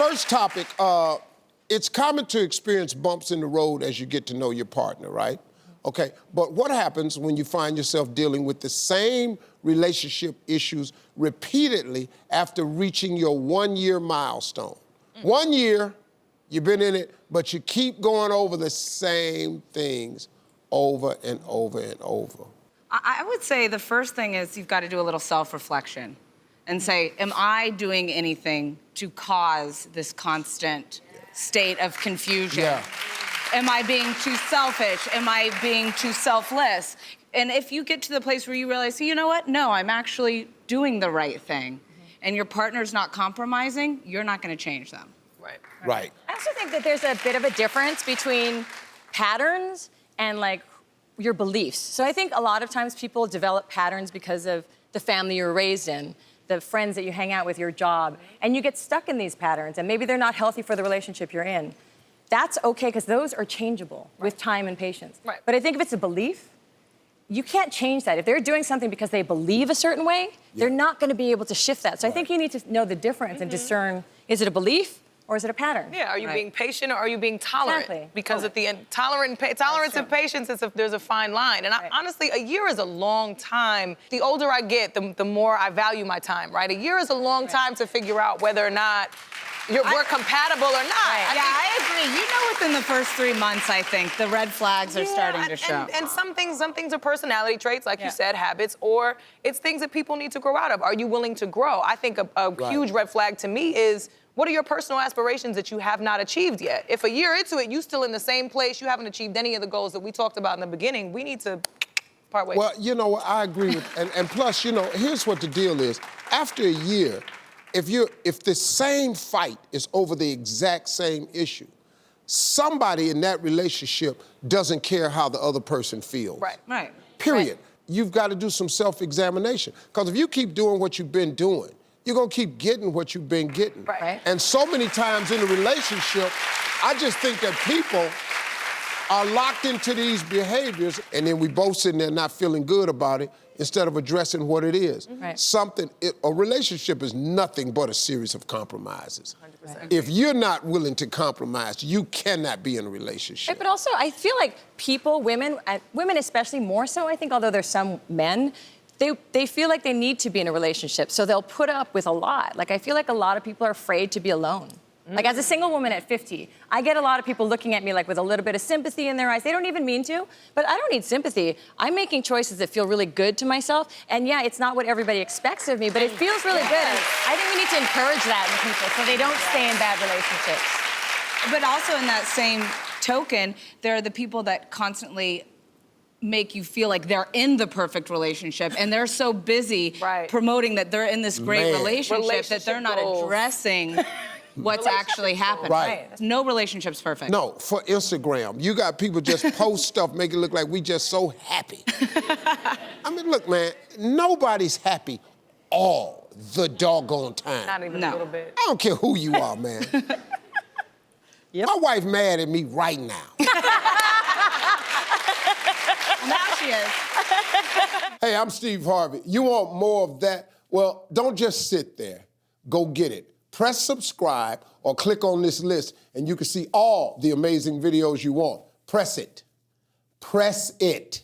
first topic, it's common to experience bumps in the road as you get to know your partner, right? Okay, but what happens when you find yourself dealing with the same relationship issues repeatedly after reaching your 1-year milestone? 1 year, you've been in it, but you keep going over the same things over and over and over. I would say the first thing is you've got to do a little self-reflection and say, am I doing anything to cause this constant state of confusion? Yeah. Am I being too selfish? Am I being too selfless? And if you get to the place where you realize, you know what? No, I'm actually doing the right thing, and your partner's not compromising, you're not going to change them. Right. I also think that there's a bit of a difference between patterns and like your beliefs. So I think a lot of times people develop patterns because of the family you were raised in, the friends that you hang out with, your job, and you get stuck in these patterns, and maybe they're not healthy for the relationship you're in. That's okay, because those are changeable with time and patience. Right. But I think if it's a belief, you can't change that. If they're doing something because they believe a certain way, they're not going to be able to shift that. So I think you need to know the difference and discern, is it a belief or is it a pattern? Yeah, are you being patient or are you being tolerant? Exactly. Because at the end, tolerance and patience, there's a fine line. And honestly, a year is a long time. The older I get, the more I value my time, right? A year is a long time to figure out whether or not we're compatible or not. I agree. You know, within the first 3 months, I think, the red flags are starting to show. And some things are personality traits, like you said, habits, or it's things that people need to grow out of. Are you willing to grow? I think a huge red flag to me is, what are your personal aspirations that you have not achieved yet? If a year into it, you're still in the same place, you haven't achieved any of the goals that we talked about in the beginning, we need to part ways. Well, you know, I agree with, and plus, you know, here's what the deal is. After a year, if the same fight is over the exact same issue, somebody in that relationship doesn't care how the other person feels. Right. Period. You've got to do some self-examination. Because if you keep doing what you've been doing, you're gonna keep getting what you've been getting. And so many times in a relationship, I just think that people are locked into these behaviors, and then we both sitting there not feeling good about it instead of addressing what it is. A relationship is nothing but a series of compromises. 100%. If you're not willing to compromise, you cannot be in a relationship. But also, I feel like people, women especially more so, I think, although there's some men, they feel like they need to be in a relationship, so they'll put up with a lot. Like, I feel like a lot of people are afraid to be alone. Like, as a single woman at 50, I get a lot of people looking at me like with a little bit of sympathy in their eyes. They don't even mean to, but I don't need sympathy. I'm making choices that feel really good to myself, and yeah, it's not what everybody expects of me, but it feels really good, and I think we need to encourage that in people so they don't stay in bad relationships. But also in that same token, there are the people that constantly make you feel like they're in the perfect relationship, and they're so busy promoting that they're in this great relationship that they're not addressing what's actually happening. No relationship's perfect. No, for Instagram, you got people just post stuff, make it look like we just so happy. I mean, look, man, nobody's happy all the doggone time. Not even a little bit. I don't care who you are, man. My wife mad at me right now. Now she is. Hey, I'm Steve Harvey. You want more of that? Well, don't just sit there. Go get it. Press subscribe or click on this list and you can see all the amazing videos you want. Press it. Press it.